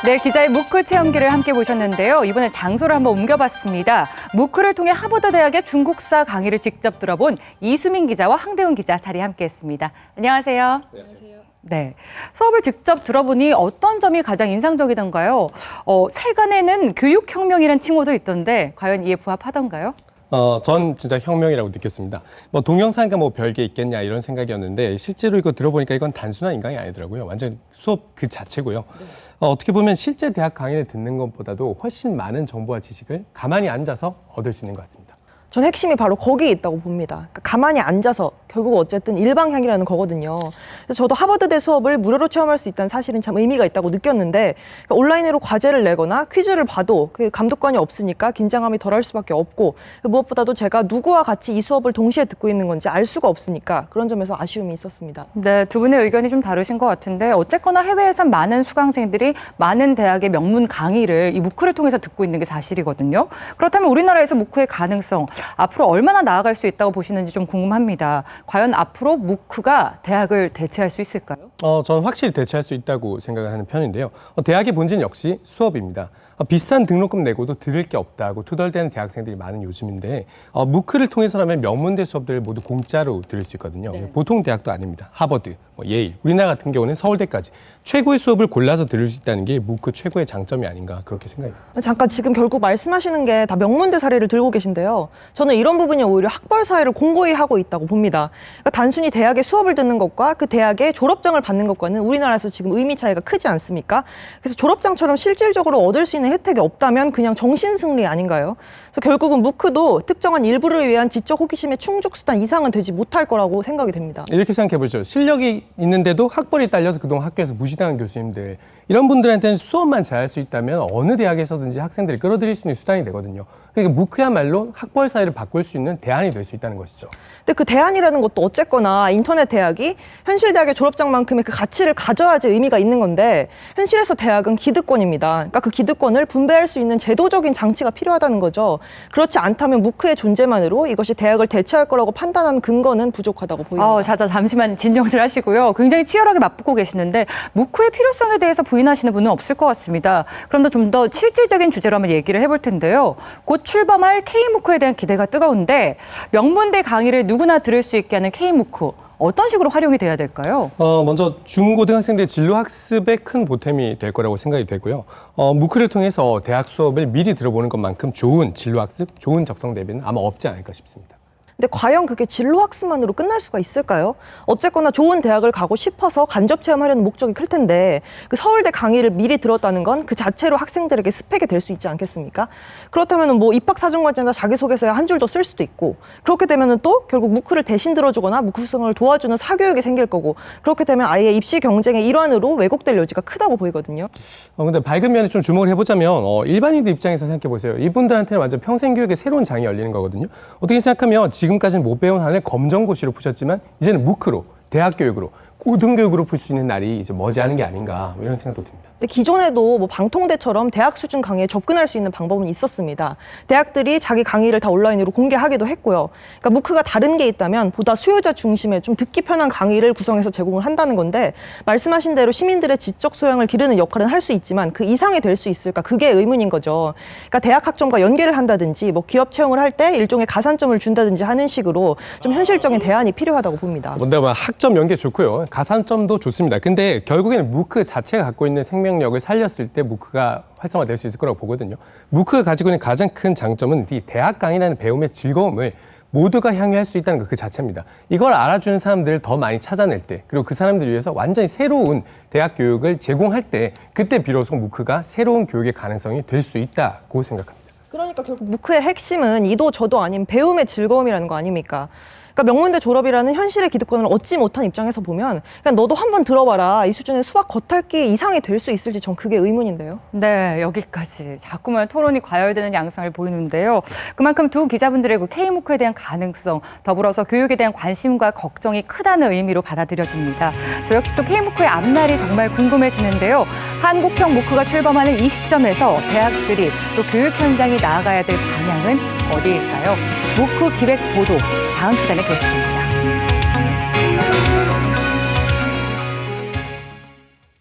네, 기자의 무크 체험기를 함께 보셨는데요. 이번에 장소를 한번 옮겨봤습니다. 무크를 통해 하버드 대학의 중국사 강의를 직접 들어본 이수민 기자와 황대훈 기자 자리에 함께했습니다. 안녕하세요. 네, 수업을 직접 들어보니 어떤 점이 가장 인상적이던가요? 세간에는 교육혁명이라는 칭호도 있던데 과연 이에 부합하던가요? 전 진짜 혁명이라고 느꼈습니다. 동영상과 별게 있겠냐 이런 생각이었는데 실제로 이거 들어보니까 이건 단순한 인강이 아니더라고요. 완전 수업 그 자체고요. 어떻게 보면 실제 대학 강의를 듣는 것보다도 훨씬 많은 정보와 지식을 가만히 앉아서 얻을 수 있는 것 같습니다. 전 핵심이 바로 거기에 있다고 봅니다. 그러니까 가만히 앉아서 결국 어쨌든 일방향이라는 거거든요. 그래서 저도 하버드대 수업을 무료로 체험할 수 있다는 사실은 참 의미가 있다고 느꼈는데 그러니까 온라인으로 과제를 내거나 퀴즈를 봐도 그 감독관이 없으니까 긴장감이 덜할 수밖에 없고 무엇보다도 제가 누구와 같이 이 수업을 동시에 듣고 있는 건지 알 수가 없으니까 그런 점에서 아쉬움이 있었습니다. 네, 두 분의 의견이 좀 다르신 것 같은데 어쨌거나 해외에선 많은 수강생들이 많은 대학의 명문 강의를 이 무크를 통해서 듣고 있는 게 사실이거든요. 그렇다면 우리나라에서 무크의 가능성 앞으로 얼마나 나아갈 수 있다고 보시는지 좀 궁금합니다. 과연 앞으로 무크가 대학을 대체할 수 있을까요? 저는 확실히 대체할 수 있다고 생각을 하는 편인데요. 대학의 본질 역시 수업입니다. 비싼 등록금 내고도 들을 게 없다고 투덜대는 대학생들이 많은 요즘인데 무크를 통해서라면 명문대 수업들을 모두 공짜로 들을 수 있거든요. 네. 보통 대학도 아닙니다. 하버드, 예일, 우리나라 같은 경우는 서울대까지 최고의 수업을 골라서 들을 수 있다는 게 무크 최고의 장점이 아닌가 그렇게 생각합니다. 잠깐 지금 결국 말씀하시는 게 다 명문대 사례를 들고 계신데요. 저는 이런 부분이 오히려 학벌 사회를 공고히 하고 있다고 봅니다. 그러니까 단순히 대학의 수업을 듣는 것과 그 대학의 졸업장을 받는 것과는 우리나라에서 지금 의미 차이가 크지 않습니까? 그래서 졸업장처럼 실질적으로 얻을 수 있는 혜택이 없다면 그냥 정신승리 아닌가요? 그래서 결국은 무크도 특정한 일부를 위한 지적 호기심의 충족수단 이상은 되지 못할 거라고 생각이 됩니다. 이렇게 생각해보죠. 실력이 있는데도 학벌이 딸려서 그동안 학교에서 무시당한 교수님들 이런 분들한테는 수업만 잘할 수 있다면 어느 대학에서든지 학생들이 끌어들일 수 있는 수단이 되거든요. 그러니까 무크야말로 학벌 사회를 바꿀 수 있는 대안이 될 수 있다는 것이죠. 근데 그 대안이라는 것도 어쨌거나 인터넷 대학이 현실 대학의 졸업장만큼의 그 가치를 가져야지 의미가 있는 건데 현실에서 대학은 기득권입니다. 그러니까 그 기득권을 분배할 수 있는 제도적인 장치가 필요하다는 거죠. 그렇지 않다면 무크의 존재만으로 이것이 대학을 대체할 거라고 판단하는 근거는 부족하다고 보입니다. 잠시만 진정들 하시고요. 굉장히 치열하게 맞붙고 계시는데 무크의 필요성에 대해서 부인하시는 분은 없을 것 같습니다. 그럼 좀 더 실질적인 주제로 한번 얘기를 해볼 텐데요. 곧 출범할 K무크에 대한 기대가 뜨거운데 명문대 강의를 누구나 들을 수 있게 하는 K무크 어떤 식으로 활용이 돼야 될까요? 먼저 중고등학생들의 진로 학습에 큰 보탬이 될 거라고 생각이 되고요. 무크를 통해서 대학 수업을 미리 들어보는 것만큼 좋은 진로 학습, 좋은 적성 대비는 아마 없지 않을까 싶습니다. 근데 과연 그게 진로 학습만으로 끝날 수가 있을까요? 어쨌거나 좋은 대학을 가고 싶어서 간접 체험하려는 목적이 클 텐데 그 서울대 강의를 미리 들었다는 건 그 자체로 학생들에게 스펙이 될 수 있지 않겠습니까? 그렇다면 입학 사정과제나 자기소개서에 한 줄 더 쓸 수도 있고 그렇게 되면 또 결국 무크를 대신 들어주거나 무크 수강을 도와주는 사교육이 생길 거고 그렇게 되면 아예 입시 경쟁의 일환으로 왜곡될 여지가 크다고 보이거든요. 근데 밝은 면에 좀 주목을 해보자면 일반인들 입장에서 생각해 보세요. 이분들한테는 완전 평생 교육의 새로운 장이 열리는 거거든요. 어떻게 생각하면 지금까지는 못 배운 한을 검정고시로 푸셨지만 이제는 무크로 대학 교육으로 고등교육으로 풀 수 있는 날이 이제 머지않은 게 아닌가 이런 생각도 듭니다. 근데 기존에도 방통대처럼 대학 수준 강의에 접근할 수 있는 방법은 있었습니다. 대학들이 자기 강의를 다 온라인으로 공개하기도 했고요. 그러니까 무크가 다른 게 있다면 보다 수요자 중심의 좀 듣기 편한 강의를 구성해서 제공을 한다는 건데 말씀하신 대로 시민들의 지적 소양을 기르는 역할은 할 수 있지만 그 이상이 될 수 있을까? 그게 의문인 거죠. 그러니까 대학 학점과 연계를 한다든지 기업 채용을 할 때 일종의 가산점을 준다든지 하는 식으로 좀 현실적인 대안이 필요하다고 봅니다. 학점 연계 좋고요. 가산점도 좋습니다. 근데 결국에는 무크 자체가 갖고 있는 생명력을 살렸을 때 무크가 활성화될 수 있을 거라고 보거든요. 무크가 가지고 있는 가장 큰 장점은 이 대학 강의라는 배움의 즐거움을 모두가 향유할 수 있다는 것 그 자체입니다. 이걸 알아주는 사람들을 더 많이 찾아낼 때 그리고 그 사람들을 위해서 완전히 새로운 대학 교육을 제공할 때 그때 비로소 무크가 새로운 교육의 가능성이 될 수 있다고 생각합니다. 그러니까 결국 무크의 핵심은 이도 저도 아닌 배움의 즐거움이라는 거 아닙니까? 그러니까 명문대 졸업이라는 현실의 기득권을 얻지 못한 입장에서 보면 그냥 너도 한번 들어봐라. 이 수준의 수학 겉핥기 이상이 될 수 있을지 전 그게 의문인데요. 네, 여기까지. 자꾸만 토론이 과열되는 양상을 보이는데요. 그만큼 두 기자분들의 그 K무크에 대한 가능성, 더불어서 교육에 대한 관심과 걱정이 크다는 의미로 받아들여집니다. 저 역시 또 K무크의 앞날이 정말 궁금해지는데요. 한국형 무크가 출범하는 이 시점에서 대학들이 또 교육 현장이 나아가야 될 방향은 어디일까요? 무크 기획 보도 다음 시간에 계속됩니다.